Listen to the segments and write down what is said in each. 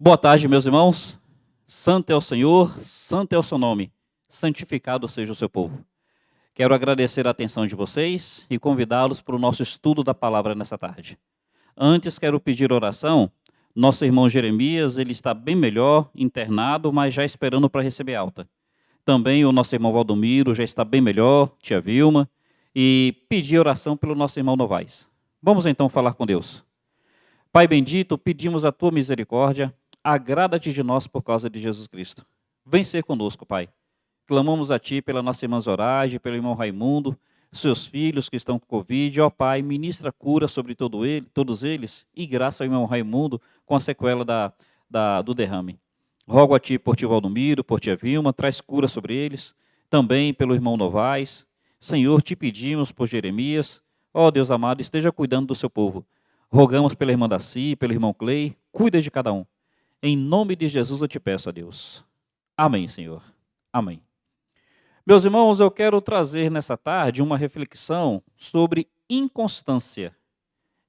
Boa tarde, meus irmãos. Santo é o Senhor, santo é o seu nome. Santificado seja o seu povo. Quero agradecer a atenção de vocês e convidá-los para o nosso estudo da palavra nessa tarde. Antes, quero pedir oração. Nosso irmão Jeremias, ele está bem melhor, internado, mas já esperando para receber alta. Também o nosso irmão Valdomiro já está bem melhor, tia Vilma, e pedir oração pelo nosso irmão Novaes. Vamos então falar com Deus. Pai bendito, pedimos a tua misericórdia, agrada-te de nós por causa de Jesus Cristo. Vem ser conosco, Pai. Clamamos a Ti pela nossa irmã Zorage, pelo irmão Raimundo, seus filhos que estão com Covid. Ó Pai, ministra cura sobre todos eles e graça ao irmão Raimundo com a sequela do derrame. Rogo a Ti por Tio Valdomiro, por Tia Vilma, traz cura sobre eles. Também pelo irmão Novaes. Senhor, Te pedimos por Jeremias. Ó Deus amado, esteja cuidando do seu povo. Rogamos pela irmã Daci, pelo irmão Clay, cuida de cada um. Em nome de Jesus eu te peço a Deus. Amém, Senhor. Amém. Meus irmãos, eu quero trazer nessa tarde uma reflexão sobre inconstância.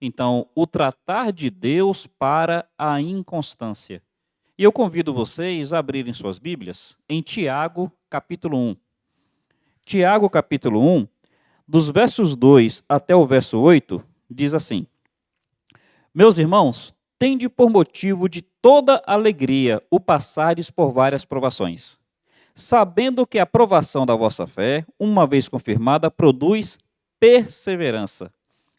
Então, o tratar de Deus para a inconstância. E eu convido vocês a abrirem suas Bíblias em Tiago, capítulo 1. Tiago, capítulo 1, dos versos 2 até o verso 8, diz assim: Meus irmãos, tende por motivo de toda alegria o passares por várias provações, sabendo que a provação da vossa fé, uma vez confirmada, produz perseverança.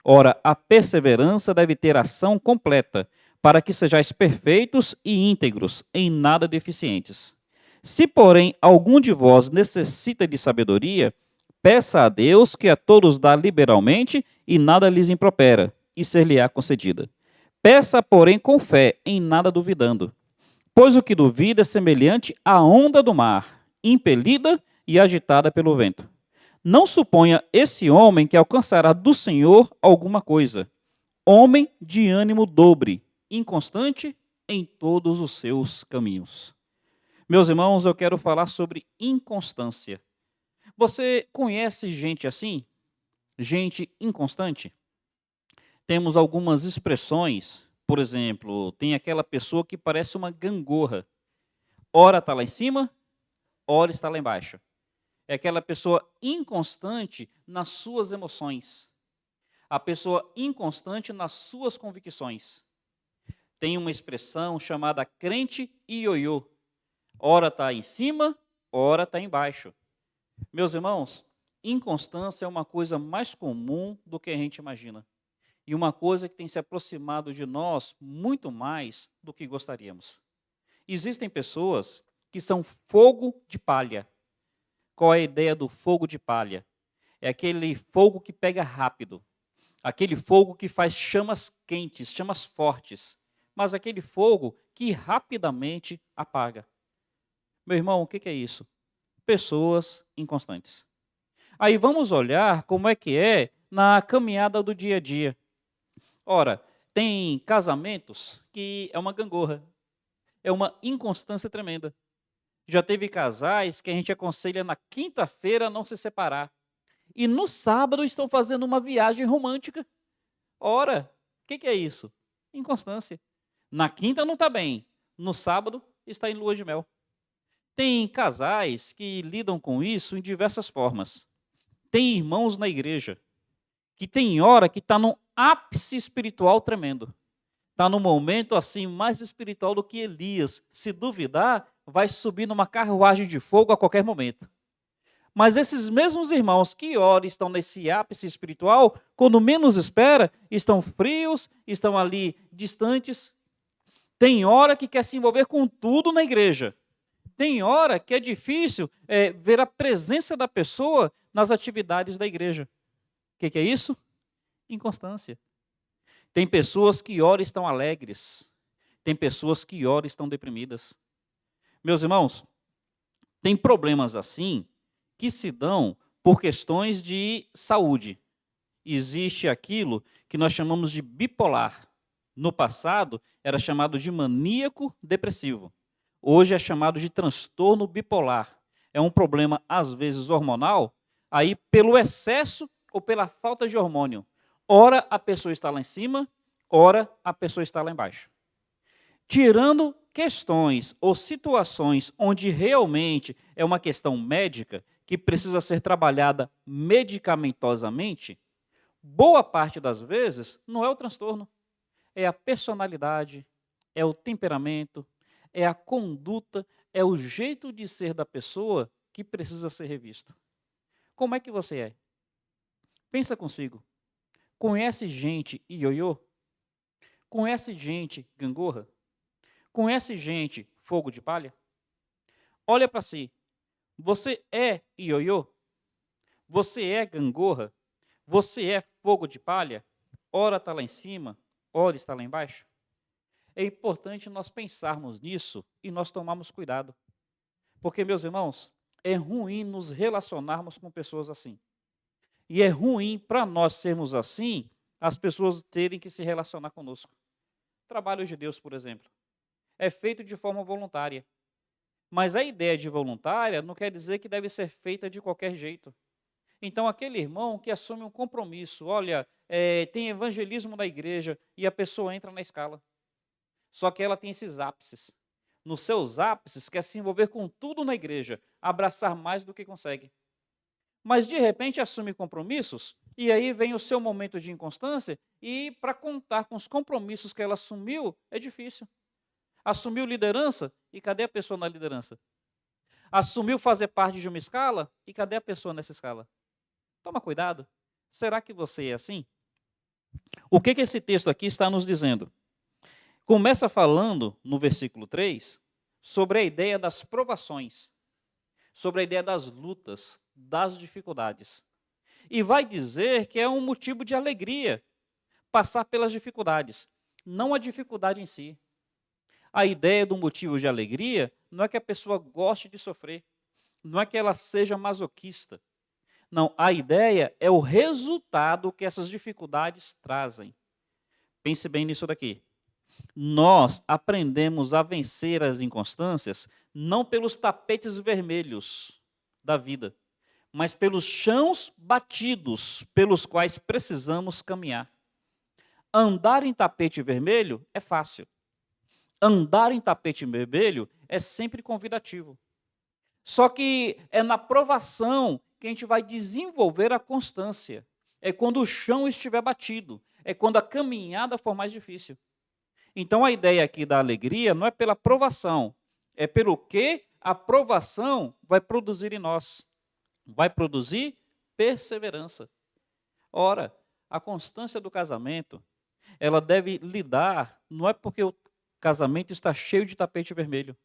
Ora, a perseverança deve ter ação completa, para que sejais perfeitos e íntegros, em nada deficientes. Se, porém, algum de vós necessita de sabedoria, peça a Deus, que a todos dá liberalmente e nada lhes impropera, e ser-lhe-á concedida. Peça, porém, com fé, em nada duvidando. Pois o que duvida é semelhante à onda do mar, impelida e agitada pelo vento. Não suponha esse homem que alcançará do Senhor alguma coisa. Homem de ânimo dobre, inconstante em todos os seus caminhos. Meus irmãos, eu quero falar sobre inconstância. Você conhece gente assim? Gente inconstante? Temos algumas expressões, por exemplo, tem aquela pessoa que parece uma gangorra. Ora está lá em cima, ora está lá embaixo. É aquela pessoa inconstante nas suas emoções. A pessoa inconstante nas suas convicções. Tem uma expressão chamada crente ioiô. Ora está em cima, ora está embaixo. Meus irmãos, inconstância é uma coisa mais comum do que a gente imagina. E uma coisa que tem se aproximado de nós muito mais do que gostaríamos. Existem pessoas que são fogo de palha. Qual é a ideia do fogo de palha? É aquele fogo que pega rápido. Aquele fogo que faz chamas quentes, chamas fortes. Mas aquele fogo que rapidamente apaga. Meu irmão, o que é isso? Pessoas inconstantes. Aí vamos olhar como é na caminhada do dia a dia. Ora, tem casamentos que é uma gangorra, é uma inconstância tremenda. Já teve casais que a gente aconselha na quinta-feira não se separar. E no sábado estão fazendo uma viagem romântica. Ora, o que é isso? Inconstância. Na quinta não está bem, no sábado está em lua de mel. Tem casais que lidam com isso em diversas formas. Tem irmãos na igreja que tem hora que está num ápice espiritual tremendo. Está num momento assim mais espiritual do que Elias. Se duvidar, vai subir numa carruagem de fogo a qualquer momento. Mas esses mesmos irmãos que ora estão nesse ápice espiritual, quando menos espera, estão frios, estão ali distantes. Tem hora que quer se envolver com tudo na igreja. Tem hora que é difícil ver a presença da pessoa nas atividades da igreja. O que é isso? Inconstância. Tem pessoas que ora estão alegres. Tem pessoas que ora estão deprimidas. Meus irmãos, tem problemas assim que se dão por questões de saúde. Existe aquilo que nós chamamos de bipolar. No passado, era chamado de maníaco depressivo. Hoje é chamado de transtorno bipolar. É um problema, às vezes, hormonal, aí pelo excesso ou pela falta de hormônio. Ora a pessoa está lá em cima, ora a pessoa está lá embaixo. Tirando questões ou situações onde realmente é uma questão médica que precisa ser trabalhada medicamentosamente, boa parte das vezes não é o transtorno, é a personalidade, é o temperamento, é a conduta, é o jeito de ser da pessoa que precisa ser revisto. Como é que você é? Pensa consigo. Conhece gente ioiô? Conhece gente gangorra? Conhece gente fogo de palha? Olha para si. Você é ioiô? Você é gangorra? Você é fogo de palha? Ora está lá em cima, ora está lá embaixo? É importante nós pensarmos nisso e nós tomarmos cuidado. Porque, meus irmãos, é ruim nos relacionarmos com pessoas assim. E é ruim para nós sermos assim, as pessoas terem que se relacionar conosco. Trabalho de Deus, por exemplo, é feito de forma voluntária. Mas a ideia de voluntária não quer dizer que deve ser feita de qualquer jeito. Então, aquele irmão que assume um compromisso, olha, tem evangelismo na igreja e a pessoa entra na escala. Só que ela tem esses ápices. Nos seus ápices, quer se envolver com tudo na igreja, abraçar mais do que consegue. Mas, de repente, assume compromissos, e aí vem o seu momento de inconstância, e para contar com os compromissos que ela assumiu, é difícil. Assumiu liderança, e cadê a pessoa na liderança? Assumiu fazer parte de uma escala, e cadê a pessoa nessa escala? Toma cuidado. Será que você é assim? O que esse texto aqui está nos dizendo? Começa falando, no versículo 3, sobre a ideia das provações, sobre a ideia das lutas, das dificuldades. E vai dizer que é um motivo de alegria passar pelas dificuldades, não a dificuldade em si. A ideia do motivo de alegria não é que a pessoa goste de sofrer, não é que ela seja masoquista. Não, a ideia é o resultado que essas dificuldades trazem. Pense bem nisso daqui. Nós aprendemos a vencer as inconstâncias não pelos tapetes vermelhos da vida, mas pelos chãos batidos pelos quais precisamos caminhar. Andar em tapete vermelho é fácil. Andar em tapete vermelho é sempre convidativo. Só que é na provação que a gente vai desenvolver a constância. É quando o chão estiver batido. É quando a caminhada for mais difícil. Então a ideia aqui da alegria não é pela provação, é pelo que a provação vai produzir em nós. Vai produzir perseverança. Ora, a constância do casamento, ela deve lidar, não é porque o casamento está cheio de tapete vermelho.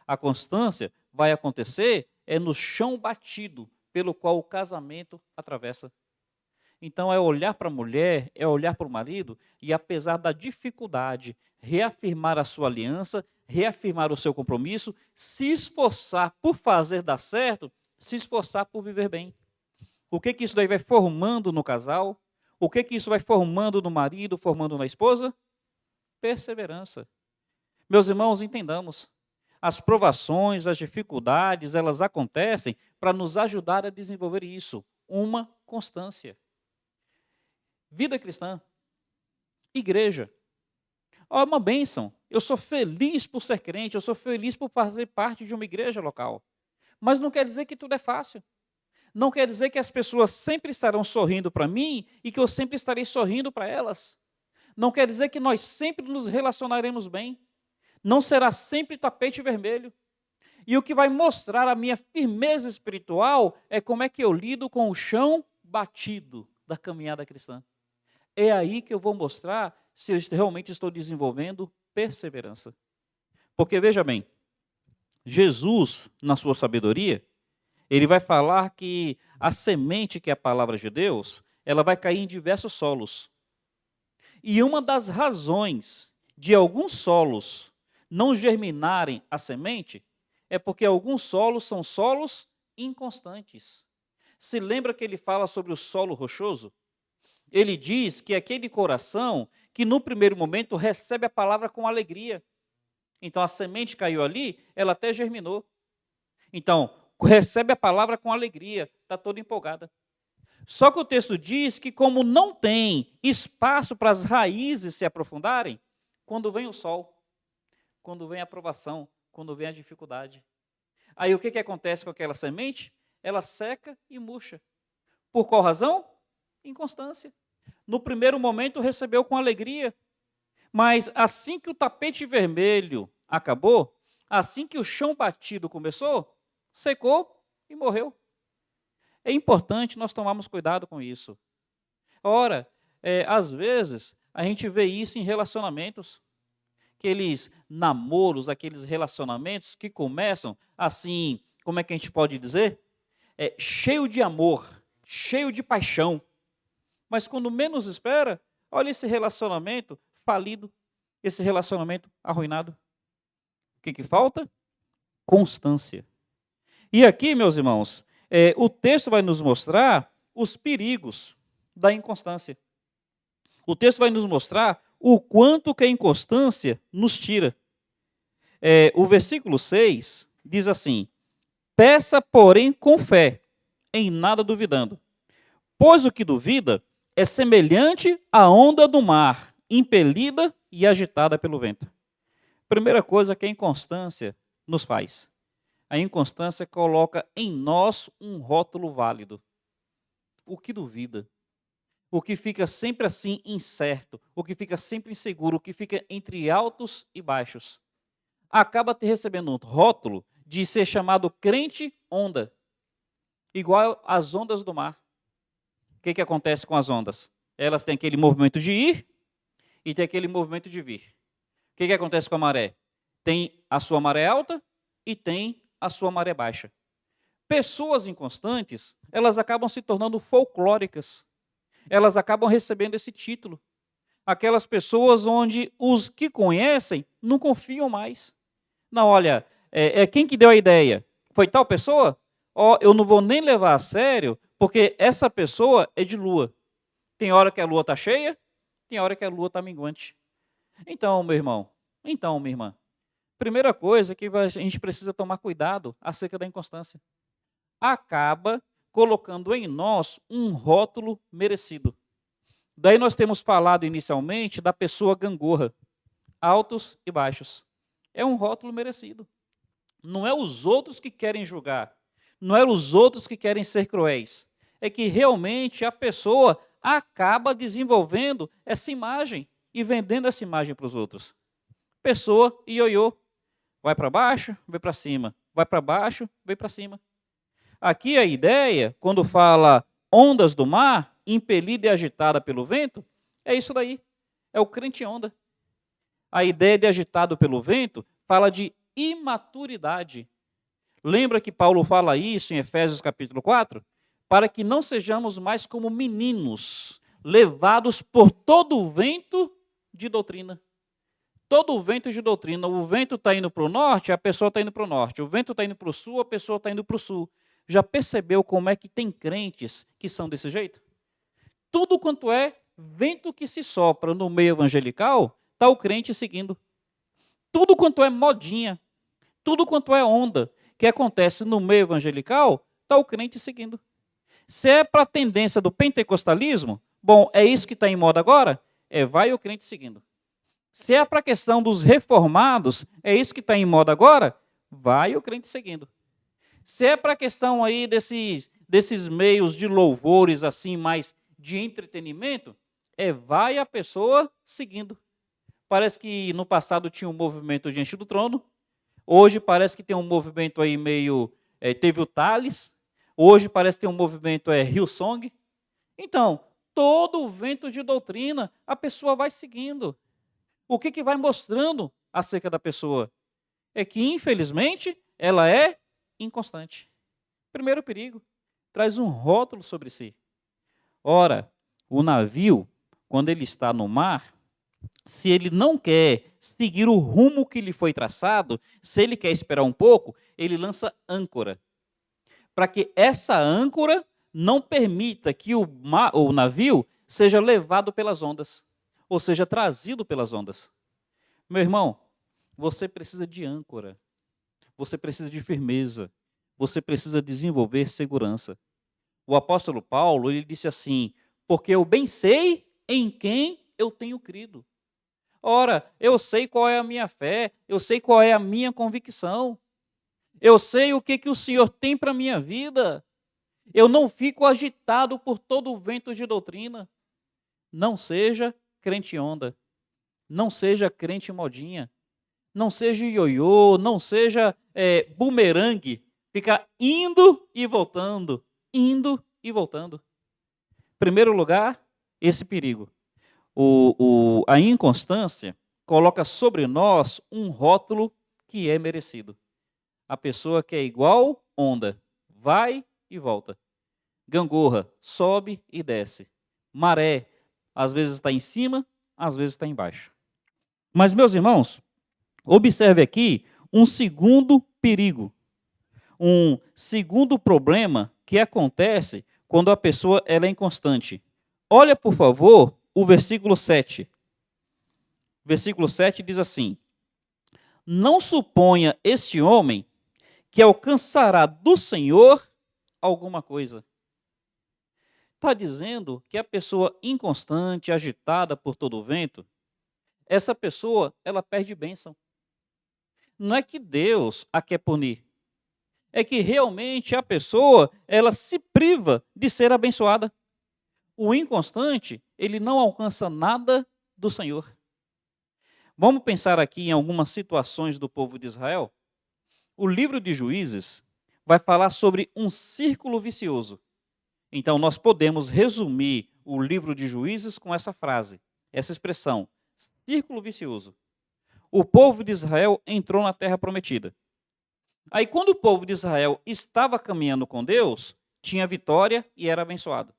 A constância vai acontecer no chão batido pelo qual o casamento atravessa. Então, é olhar para a mulher, é olhar para o marido e, apesar da dificuldade, reafirmar a sua aliança, reafirmar o seu compromisso, se esforçar por fazer dar certo, se esforçar por viver bem. O que isso daí vai formando no casal? O que isso vai formando no marido, formando na esposa? Perseverança. Meus irmãos, entendamos. As provações, as dificuldades, elas acontecem para nos ajudar a desenvolver isso, uma constância. Vida cristã, igreja, é uma bênção. Eu sou feliz por ser crente, eu sou feliz por fazer parte de uma igreja local. Mas não quer dizer que tudo é fácil. Não quer dizer que as pessoas sempre estarão sorrindo para mim e que eu sempre estarei sorrindo para elas. Não quer dizer que nós sempre nos relacionaremos bem. Não será sempre tapete vermelho. E o que vai mostrar a minha firmeza espiritual é como é que eu lido com o chão batido da caminhada cristã. É aí que eu vou mostrar se eu realmente estou desenvolvendo perseverança. Porque, veja bem, Jesus, na sua sabedoria, ele vai falar que a semente, que é a palavra de Deus, ela vai cair em diversos solos. E uma das razões de alguns solos não germinarem a semente é porque alguns solos são solos inconstantes. Se lembra que ele fala sobre o solo rochoso? Ele diz que aquele coração que no primeiro momento recebe a palavra com alegria. Então a semente caiu ali, ela até germinou. Então, recebe a palavra com alegria, está toda empolgada. Só que o texto diz que como não tem espaço para as raízes se aprofundarem, quando vem o sol, quando vem a provação, quando vem a dificuldade. Aí o que acontece com aquela semente? Ela seca e murcha. Por qual razão? Inconstância. No primeiro momento recebeu com alegria, mas assim que o tapete vermelho acabou, assim que o chão batido começou, secou e morreu. É importante nós tomarmos cuidado com isso. Ora, às vezes, a gente vê isso em relacionamentos. Aqueles namoros, aqueles relacionamentos que começam assim, como é que a gente pode dizer? Cheio de amor, cheio de paixão. Mas quando menos espera, olha esse relacionamento falido, esse relacionamento arruinado. O que falta? Constância. E aqui, meus irmãos, o texto vai nos mostrar os perigos da inconstância. O texto vai nos mostrar o quanto que a inconstância nos tira. O versículo 6 diz assim: peça, porém, com fé, em nada duvidando. Pois o que duvida é semelhante à onda do mar, impelida e agitada pelo vento. Primeira coisa que a inconstância nos faz. A inconstância coloca em nós um rótulo válido. O que duvida. O que fica sempre assim incerto, o que fica sempre inseguro, o que fica entre altos e baixos, acaba recebendo um rótulo de ser chamado crente onda, igual às ondas do mar. O que acontece com as ondas? Elas têm aquele movimento de ir e tem aquele movimento de vir. O que acontece com a maré? Tem a sua maré alta e tem a sua maré baixa. Pessoas inconstantes, elas acabam se tornando folclóricas. Elas acabam recebendo esse título. Aquelas pessoas onde os que conhecem não confiam mais. Não, olha, quem que deu a ideia? Foi tal pessoa? Eu não vou nem levar a sério, porque essa pessoa é de lua. Tem hora que a lua está cheia, tem hora que a lua está minguante. Então, meu irmão, então, minha irmã, primeira coisa que a gente precisa tomar cuidado acerca da inconstância. Acaba colocando em nós um rótulo merecido. Daí nós temos falado inicialmente da pessoa gangorra, altos e baixos. É um rótulo merecido. Não é os outros que querem julgar, não é os outros que querem ser cruéis. É que realmente a pessoa acaba desenvolvendo essa imagem e vendendo essa imagem para os outros. Pessoa ioiô, vai para baixo, vem para cima, vai para baixo, vem para cima. Aqui a ideia, quando fala ondas do mar, impelida e agitada pelo vento, é isso daí. É o crente onda. A ideia de agitado pelo vento fala de imaturidade. Lembra que Paulo fala isso em Efésios capítulo 4? Para que não sejamos mais como meninos, levados por todo o vento de doutrina. Todo o vento de doutrina. O vento está indo para o norte, a pessoa está indo para o norte. O vento está indo para o sul, a pessoa está indo para o sul. Já percebeu como é que tem crentes que são desse jeito? Tudo quanto é vento que se sopra no meio evangelical, está o crente seguindo. Tudo quanto é modinha, tudo quanto é onda que acontece no meio evangelical, está o crente seguindo. Se é para a tendência do pentecostalismo, bom, é isso que está em moda agora? Vai o crente seguindo. Se é para a questão dos reformados, é isso que está em moda agora? Vai o crente seguindo. Se é para a questão aí desses meios de louvores assim, mais de entretenimento, vai a pessoa seguindo. Parece que no passado tinha um movimento Gente do Trono, hoje parece que tem um movimento aí meio, teve o Thales, hoje parece que tem um movimento Hillsong. Então, todo o vento de doutrina, a pessoa vai seguindo. O que vai mostrando acerca da pessoa? É que, infelizmente, ela é inconstante. Primeiro perigo, traz um rótulo sobre si. Ora, o navio, quando ele está no mar, se ele não quer seguir o rumo que lhe foi traçado, se ele quer esperar um pouco, ele lança âncora. Para que essa âncora não permita que o navio seja levado pelas ondas, ou seja, trazido pelas ondas. Meu irmão, você precisa de âncora, você precisa de firmeza, você precisa desenvolver segurança. O apóstolo Paulo, ele disse assim, porque eu bem sei em quem eu tenho crido. Ora, eu sei qual é a minha fé, eu sei qual é a minha convicção, eu sei o que, que o Senhor tem para a minha vida. Eu não fico agitado por todo o vento de doutrina. Não seja crente onda, não seja crente modinha, não seja ioiô, não seja bumerangue, ficar indo e voltando, indo e voltando. Primeiro lugar, esse perigo. A inconstância coloca sobre nós um rótulo que é merecido. A pessoa que é igual onda, vai e volta. Gangorra, sobe e desce. Maré, às vezes está em cima, às vezes está embaixo. Mas, meus irmãos, observe aqui um segundo perigo, um segundo problema que acontece quando a pessoa ela é inconstante. Olha, por favor, o versículo 7. Versículo 7 diz assim: não suponha este homem que alcançará do Senhor alguma coisa. Está dizendo que a pessoa inconstante, agitada por todo o vento, essa pessoa, ela perde bênção. Não é que Deus a quer punir, é que realmente a pessoa, ela se priva de ser abençoada. O inconstante, ele não alcança nada do Senhor. Vamos pensar aqui em algumas situações do povo de Israel. O livro de Juízes vai falar sobre um círculo vicioso. Então, nós podemos resumir o livro de Juízes com essa frase, essa expressão, círculo vicioso. O povo de Israel entrou na terra prometida. Aí, quando o povo de Israel estava caminhando com Deus, tinha vitória e era abençoado.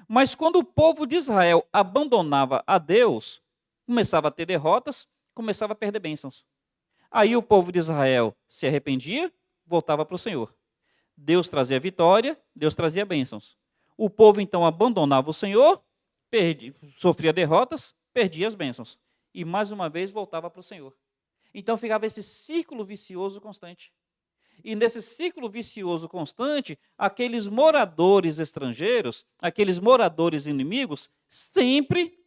Mas quando o povo de Israel abandonava a Deus, começava a ter derrotas, começava a perder bênçãos. Aí o povo de Israel se arrependia, voltava para o Senhor. Deus trazia vitória, Deus trazia bênçãos. O povo então abandonava o Senhor, sofria derrotas, perdia as bênçãos. E mais uma vez voltava para o Senhor. Então ficava esse círculo vicioso constante. E nesse círculo vicioso constante, aqueles moradores estrangeiros, aqueles moradores inimigos, sempre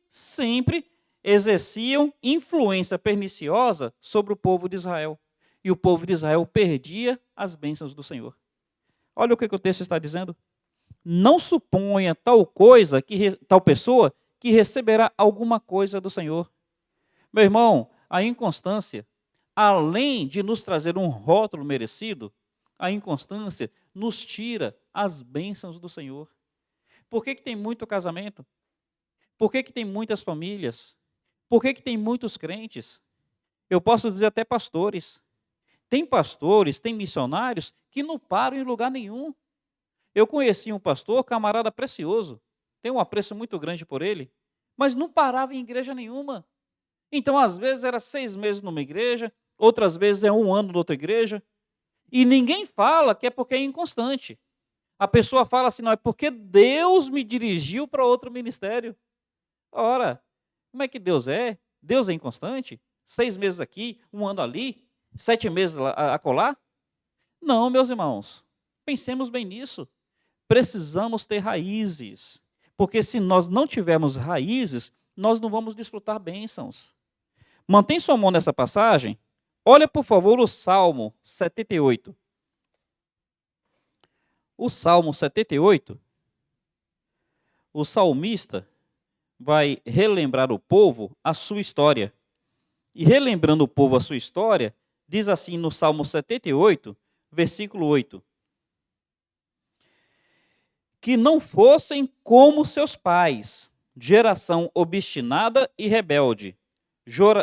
exerciam influência perniciosa sobre o povo de Israel. E o povo de Israel perdia as bênçãos do Senhor. Olha o que o texto está dizendo. Não suponha tal pessoa que receberá alguma coisa do Senhor. Meu irmão, a inconstância, além de nos trazer um rótulo merecido, a inconstância nos tira as bênçãos do Senhor. Por que tem muito casamento? Por que tem muitas famílias? Por que tem muitos crentes? Eu posso dizer até pastores. Tem pastores, tem missionários que não param em lugar nenhum. Eu conheci um pastor, camarada precioso, tenho um apreço muito grande por ele, mas não parava em igreja nenhuma. Então, às vezes, era 6 meses numa igreja, outras vezes é 1 ano em outra igreja, e ninguém fala que é porque é inconstante. A pessoa fala assim, não, é porque Deus me dirigiu para outro ministério. Ora, como é que Deus é? Deus é inconstante? 6 meses aqui, 1 ano ali, 7 meses acolá? Não, meus irmãos, pensemos bem nisso. Precisamos ter raízes, porque se nós não tivermos raízes, nós não vamos desfrutar bênçãos. Mantém sua mão nessa passagem. Olha, por favor, o Salmo 78. O Salmo 78, o salmista vai relembrar o povo a sua história. E relembrando o povo a sua história, diz assim no Salmo 78, versículo 8. Que não fossem como seus pais, geração obstinada e rebelde,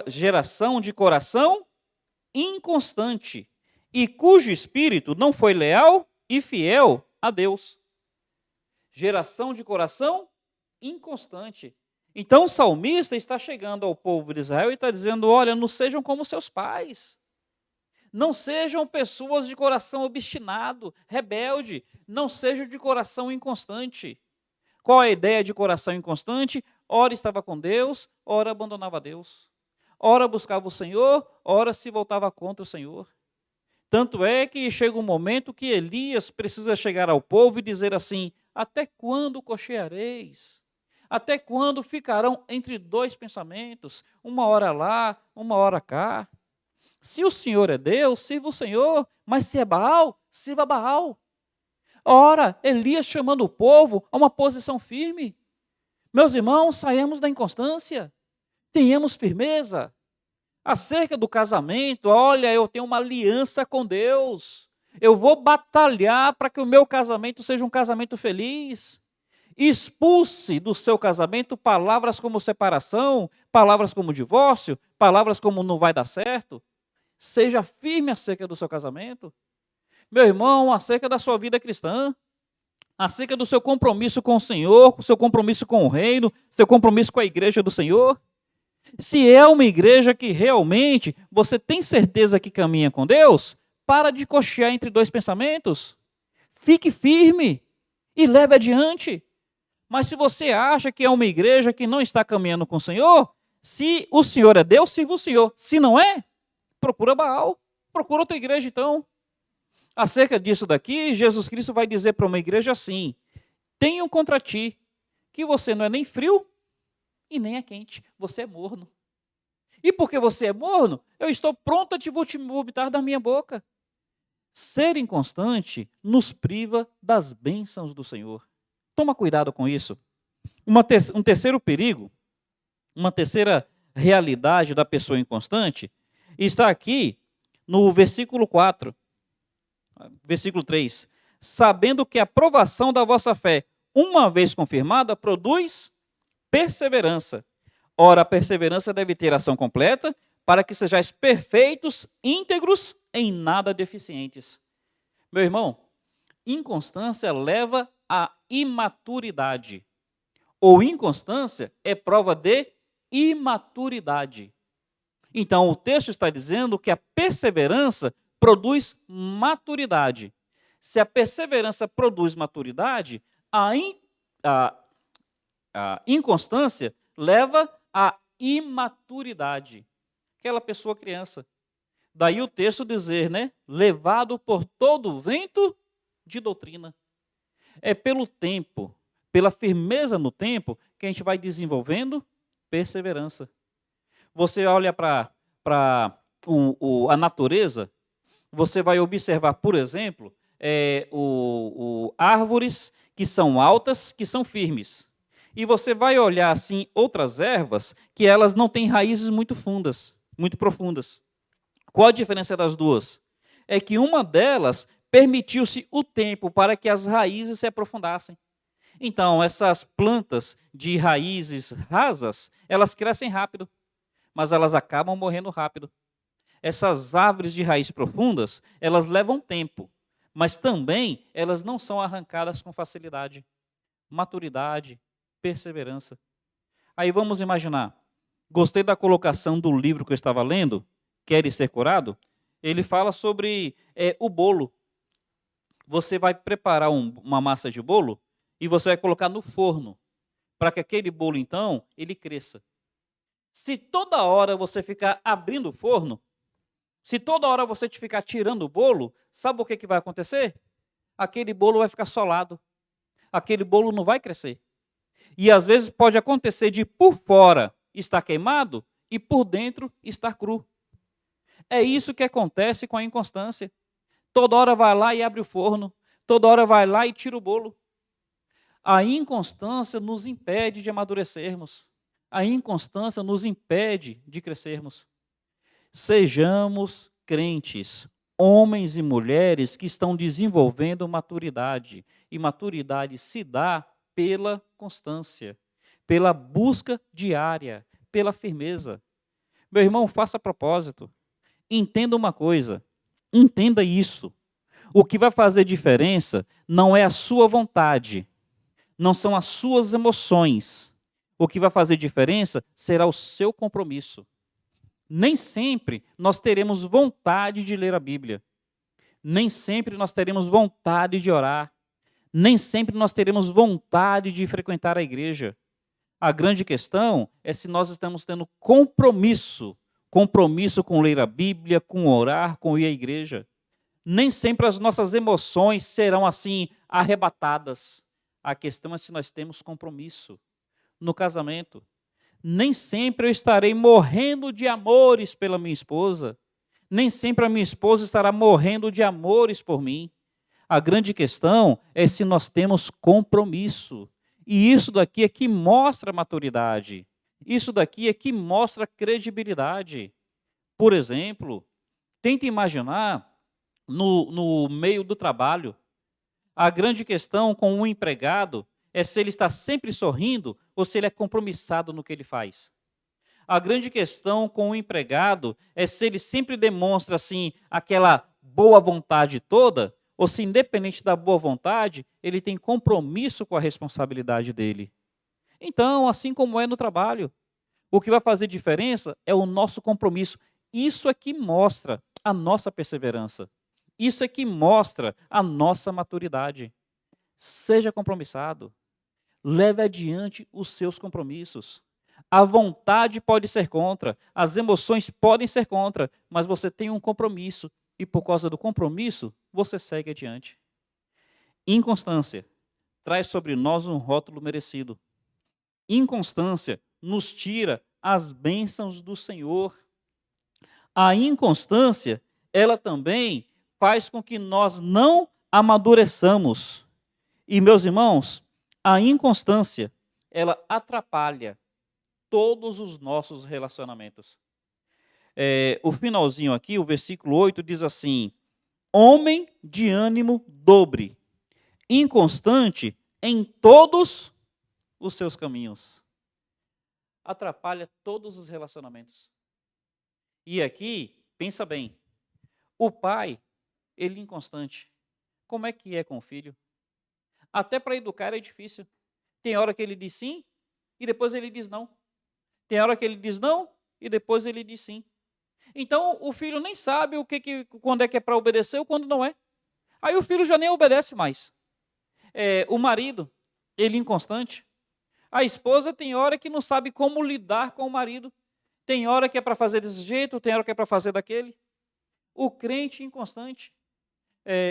geração de coração inconstante, e cujo espírito não foi leal e fiel a Deus. Geração de coração inconstante. Então o salmista está chegando ao povo de Israel e está dizendo, olha, não sejam como seus pais. Não sejam pessoas de coração obstinado, rebelde. Não sejam de coração inconstante. Qual a ideia de coração inconstante? Ora estava com Deus, ora abandonava Deus. Ora buscava o Senhor, ora se voltava contra o Senhor. Tanto é que chega um momento que Elias precisa chegar ao povo e dizer assim, até quando cocheareis? Até quando ficarão entre dois pensamentos? Uma hora lá, uma hora cá. Se o Senhor é Deus, sirva o Senhor. Mas se é Baal, sirva Baal. Ora, Elias chamando o povo a uma posição firme. Meus irmãos, saímos da inconstância. Tenhamos firmeza. Acerca do casamento, olha, eu tenho uma aliança com Deus. Eu vou batalhar para que o meu casamento seja um casamento feliz. Expulse do seu casamento palavras como separação, palavras como divórcio, palavras como não vai dar certo. Seja firme acerca do seu casamento. Meu irmão, acerca da sua vida cristã, acerca do seu compromisso com o Senhor, seu compromisso com o reino, seu compromisso com a igreja do Senhor. Se é uma igreja que realmente você tem certeza que caminha com Deus, para de cochear entre dois pensamentos. Fique firme e leve adiante. Mas se você acha que é uma igreja que não está caminhando com o Senhor, se o Senhor é Deus, sirva o Senhor. Se não é, procura Baal. Procura outra igreja então. Acerca disso daqui, Jesus Cristo vai dizer para uma igreja assim: tenho contra ti que você não é nem frio e nem é quente, você é morno. E porque você é morno, eu estou pronto a te vomitar da minha boca. Ser inconstante nos priva das bênçãos do Senhor. Toma cuidado com isso. Um terceiro perigo, uma terceira realidade da pessoa inconstante, está aqui no versículo 4. Versículo 3. Sabendo que a provação da vossa fé, uma vez confirmada, produz perseverança. Ora, a perseverança deve ter ação completa, para que sejais perfeitos, íntegros, em nada deficientes. Meu irmão, inconstância leva à imaturidade. Ou inconstância é prova de imaturidade. Então, o texto está dizendo que a perseverança produz maturidade. Se a perseverança produz maturidade, a inconstância leva à imaturidade. Aquela pessoa criança. Daí o texto dizer, né? Levado por todo o vento de doutrina. É pelo tempo, pela firmeza no tempo, que a gente vai desenvolvendo perseverança. Você olha para a natureza, você vai observar, por exemplo, árvores que são altas, que são firmes. E você vai olhar assim outras ervas que elas não têm raízes muito fundas, muito profundas. Qual a diferença das duas? É que uma delas permitiu-se o tempo para que as raízes se aprofundassem. Então, essas plantas de raízes rasas, elas crescem rápido, mas elas acabam morrendo rápido. Essas árvores de raiz profundas, elas levam tempo, mas também elas não são arrancadas com facilidade. Maturidade, perseverança. Aí vamos imaginar, gostei da colocação do livro que eu estava lendo, Queres Ser Curado? Ele fala sobre o bolo. Você vai preparar uma massa de bolo e você vai colocar no forno, para que aquele bolo, então, ele cresça. Se toda hora você ficar abrindo o forno, se toda hora você ficar tirando o bolo, sabe o que vai acontecer? Aquele bolo vai ficar solado. Aquele bolo não vai crescer. E às vezes pode acontecer de por fora estar queimado e por dentro estar cru. É isso que acontece com a inconstância. Toda hora vai lá e abre o forno. Toda hora vai lá e tira o bolo. A inconstância nos impede de amadurecermos. A inconstância nos impede de crescermos. Sejamos crentes, homens e mulheres que estão desenvolvendo maturidade. E maturidade se dá pela constância, pela busca diária, pela firmeza. Meu irmão, faça propósito. Entenda uma coisa, entenda isso. O que vai fazer diferença não é a sua vontade, não são as suas emoções. O que vai fazer diferença será o seu compromisso. Nem sempre nós teremos vontade de ler a Bíblia. Nem sempre nós teremos vontade de orar. Nem sempre nós teremos vontade de frequentar a igreja. A grande questão é se nós estamos tendo compromisso com ler a Bíblia, com orar, com ir à igreja. Nem sempre as nossas emoções serão assim arrebatadas. A questão é se nós temos compromisso. no casamento. Nem sempre eu estarei morrendo de amores pela minha esposa. Nem sempre a minha esposa estará morrendo de amores por mim. A grande questão é se nós temos compromisso. E isso daqui é que mostra maturidade. Isso daqui é que mostra credibilidade. Por exemplo, tenta imaginar no meio do trabalho. A grande questão com um empregado é se ele está sempre sorrindo ou se ele é compromissado no que ele faz. A grande questão com o empregado é se ele sempre demonstra assim aquela boa vontade toda ou se, independente da boa vontade, ele tem compromisso com a responsabilidade dele. Então, assim como é no trabalho, o que vai fazer diferença é o nosso compromisso. Isso é que mostra a nossa perseverança. Isso é que mostra a nossa maturidade. Seja compromissado. Leve adiante os seus compromissos. A vontade pode ser contra, as emoções podem ser contra, mas você tem um compromisso e por causa do compromisso, você segue adiante. Inconstância traz sobre nós um rótulo merecido. Inconstância nos tira as bênçãos do Senhor. A inconstância, ela também faz com que nós não amadureçamos. E, meus irmãos, a inconstância, ela atrapalha todos os nossos relacionamentos. O finalzinho aqui, o versículo 8, diz assim: homem de ânimo dobre, inconstante em todos os seus caminhos. Atrapalha todos os relacionamentos. E aqui, pensa bem, o pai, ele é inconstante. Como é que é com o filho? Até para educar é difícil. Tem hora que ele diz sim e depois ele diz não. Tem hora que ele diz não e depois ele diz sim. Então o filho nem sabe quando é que é para obedecer ou quando não é. Aí o filho já nem obedece mais. O marido, ele é inconstante. A esposa tem hora que não sabe como lidar com o marido. Tem hora que é para fazer desse jeito, tem hora que é para fazer daquele. O crente inconstante.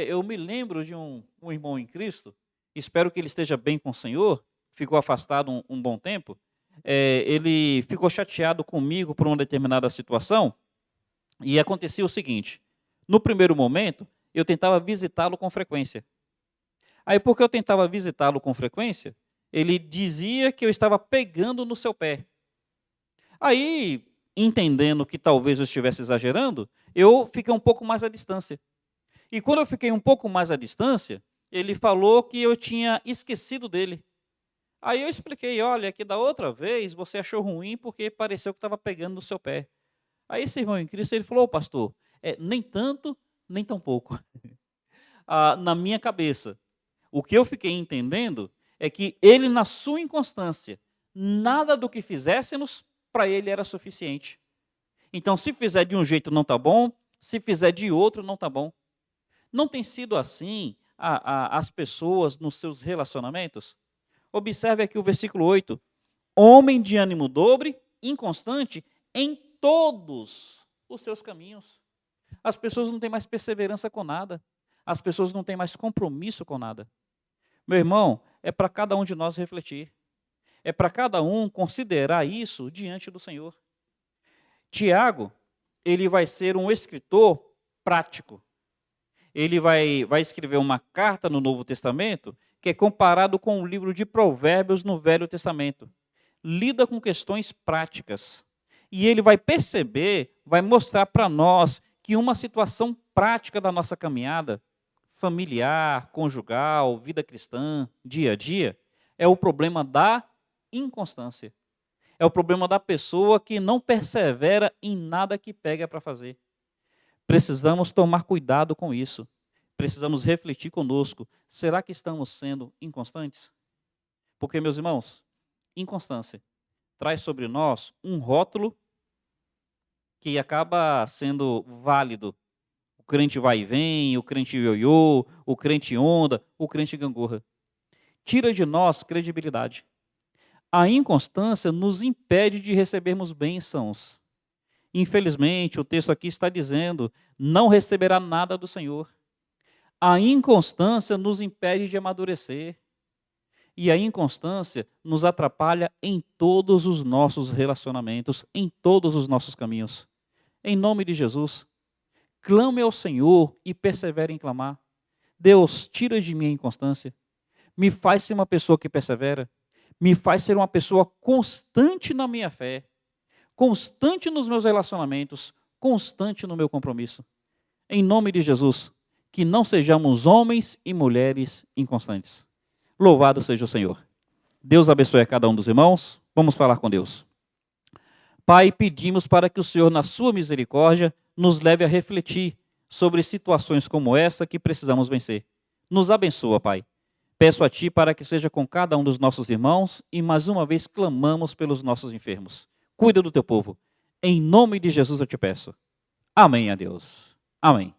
Eu me lembro de um irmão em Cristo, espero que ele esteja bem com o Senhor, ficou afastado um bom tempo. Ele ficou chateado comigo por uma determinada situação, e acontecia o seguinte: no primeiro momento, eu tentava visitá-lo com frequência. Aí, porque eu tentava visitá-lo com frequência, ele dizia que eu estava pegando no seu pé. Aí, entendendo que talvez eu estivesse exagerando, eu fiquei um pouco mais à distância. E quando eu fiquei um pouco mais à distância, ele falou que eu tinha esquecido dele. Aí eu expliquei: olha, que da outra vez você achou ruim porque pareceu que estava pegando no seu pé. Aí esse irmão em Cristo, ele falou: pastor, nem tanto, nem tão pouco. Na minha cabeça, o que eu fiquei entendendo é que ele, na sua inconstância, nada do que fizéssemos, para ele era suficiente. Então, se fizer de um jeito não está bom, se fizer de outro não está bom. Não tem sido assim as pessoas nos seus relacionamentos? Observe aqui o versículo 8. Homem de ânimo dobre, inconstante em todos os seus caminhos. As pessoas não têm mais perseverança com nada. As pessoas não têm mais compromisso com nada. Meu irmão, é para cada um de nós refletir. É para cada um considerar isso diante do Senhor. Tiago, ele vai ser um escritor prático. Ele vai escrever uma carta no Novo Testamento que é comparado com o livro de Provérbios no Velho Testamento. Lida com questões práticas. E ele vai perceber, vai mostrar para nós que uma situação prática da nossa caminhada, familiar, conjugal, vida cristã, dia a dia, é o problema da inconstância. É o problema da pessoa que não persevera em nada que pega para fazer. Precisamos tomar cuidado com isso. Precisamos refletir conosco. Será que estamos sendo inconstantes? Porque, meus irmãos, inconstância traz sobre nós um rótulo que acaba sendo válido. O crente vai e vem, o crente ioiô, o crente onda, o crente gangorra. Tira de nós credibilidade. A inconstância nos impede de recebermos bênçãos. Infelizmente, o texto aqui está dizendo: não receberá nada do Senhor. A inconstância nos impede de amadurecer. E a inconstância nos atrapalha em todos os nossos relacionamentos, em todos os nossos caminhos. Em nome de Jesus, clame ao Senhor e persevere em clamar. Deus, tira de mim a inconstância. Me faz ser uma pessoa que persevera. Me faz ser uma pessoa constante na minha fé, constante nos meus relacionamentos, constante no meu compromisso. Em nome de Jesus, que não sejamos homens e mulheres inconstantes. Louvado seja o Senhor. Deus abençoe a cada um dos irmãos. Vamos falar com Deus. Pai, pedimos para que o Senhor, na sua misericórdia, nos leve a refletir sobre situações como essa que precisamos vencer. Nos abençoa, Pai. Peço a Ti para que seja com cada um dos nossos irmãos e mais uma vez clamamos pelos nossos enfermos. Cuida do Teu povo. Em nome de Jesus eu te peço. Amém a Deus. Amém.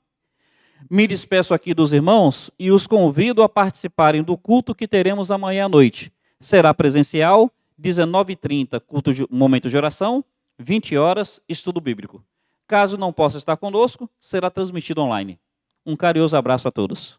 Me despeço aqui dos irmãos e os convido a participarem do culto que teremos amanhã à noite. Será presencial, 19h30, momento de oração, 20 horas, estudo bíblico. Caso não possa estar conosco, será transmitido online. Um carinhoso abraço a todos.